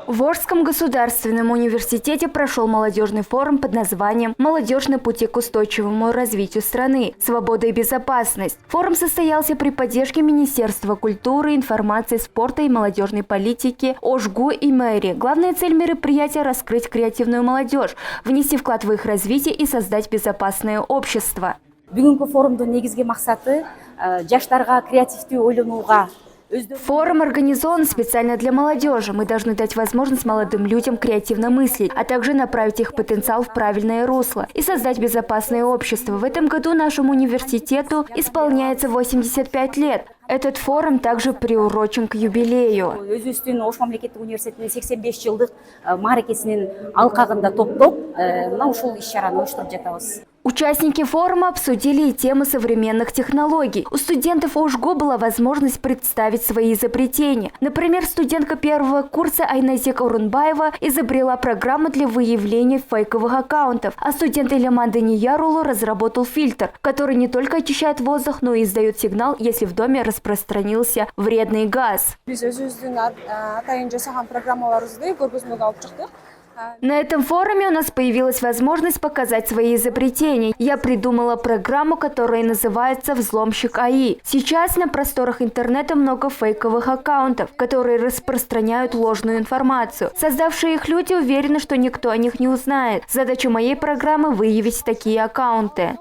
В Волжском государственном университете прошел молодежный форум под названием «Молодежь на пути к устойчивому развитию страны. Свобода и безопасность». Форум состоялся при поддержке Министерства культуры, информации, спорта и молодежной политики, ОЖГУ и мэрии. Главная цель мероприятия – раскрыть креативную молодежь, внести вклад в их развитие и создать безопасное общество. Бүгінгі форумдың негізгі мақсаты жаштарға креативті ойлануға. Форум организован специально для молодежи. Мы должны дать возможность молодым людям креативно мыслить, а также направить их потенциал в правильное русло и создать безопасное общество. В этом году нашему университету исполняется 85 лет. Этот форум также приурочен к юбилею. Өзбекстан Ош мемлекеттік университетінің 85 жылдық мерекесінің алқағында топтап, ушул иш-чараны уюштуруп жатабыз. Участники форума обсудили и тему современных технологий. У студентов ОЖГУ была возможность представить свои изобретения. Например, студентка первого курса Айназек Урунбаева изобрела программу для выявления фейковых аккаунтов, а студент Иляман Даниярулу разработал фильтр, который не только очищает воздух, но и издает сигнал, если в доме распространился вредный газ. На этом форуме у нас появилась возможность показать свои изобретения. Я придумала программу, которая называется «Взломщик АИ». Сейчас на просторах интернета много фейковых аккаунтов, которые распространяют ложную информацию. Создавшие их люди уверены, что никто о них не узнает. Задача моей программы – выявить такие аккаунты.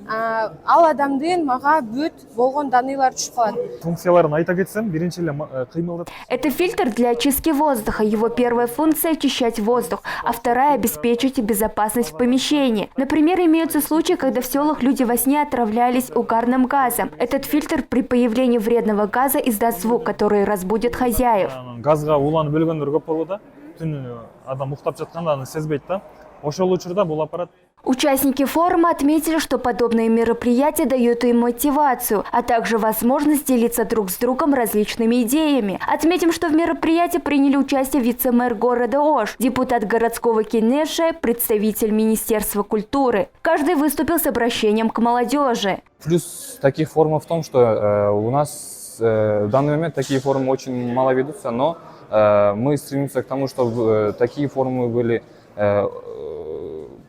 Ал адамдын мага бүт болгон даныйлар түшүп калат. Функцияларын айта кетсем, биринчи эле кыймылдат. Это фильтр для очистки воздуха. Его первая функция – очищать воздух, а вторая – обеспечить безопасность в помещении. Например, имеются случаи, когда в селах люди во сне отравлялись угарным газом. Этот фильтр при появлении вредного газа издаст звук, который разбудит хозяев. Газга уланып өлгөндөр көп болот да. Түн адам уктап жатканда аны сезбейт да. Ошол учурда бул аппарат. Участники форума отметили, что подобные мероприятия дают им мотивацию, а также возможность делиться друг с другом различными идеями. Отметим, что в мероприятии приняли участие вице-мэр города Ош, депутат городского Кенеша, представитель Министерства культуры. Каждый выступил с обращением к молодежи. Плюс таких форумов в том, что у нас в данный момент такие форумы очень мало ведутся, но мы стремимся к тому, чтобы такие форумы были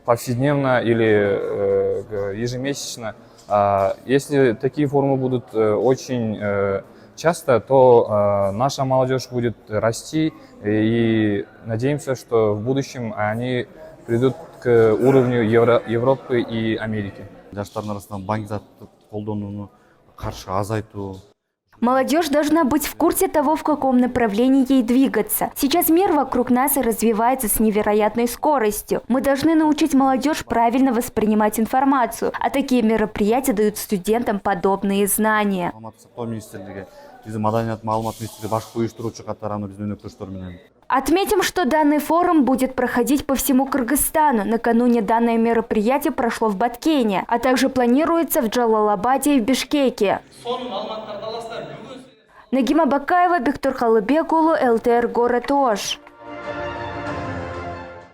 повседневно или ежемесячно. Если такие форумы будут очень часто, то наша молодежь будет расти, и надеемся, что в будущем они придут к уровню Европы и Америки. Молодежь должна быть в курсе того, в каком направлении ей двигаться. Сейчас мир вокруг нас развивается с невероятной скоростью. Мы должны научить молодежь правильно воспринимать информацию, а такие мероприятия дают студентам подобные знания. Отметим, что данный форум будет проходить по всему Кыргызстану. Накануне данное мероприятие прошло в Баткене, а также планируется в Джалалабаде и в Бишкеке. Нагима Бакаева, Бектур Халыбекулу, ЛТР, город Ош.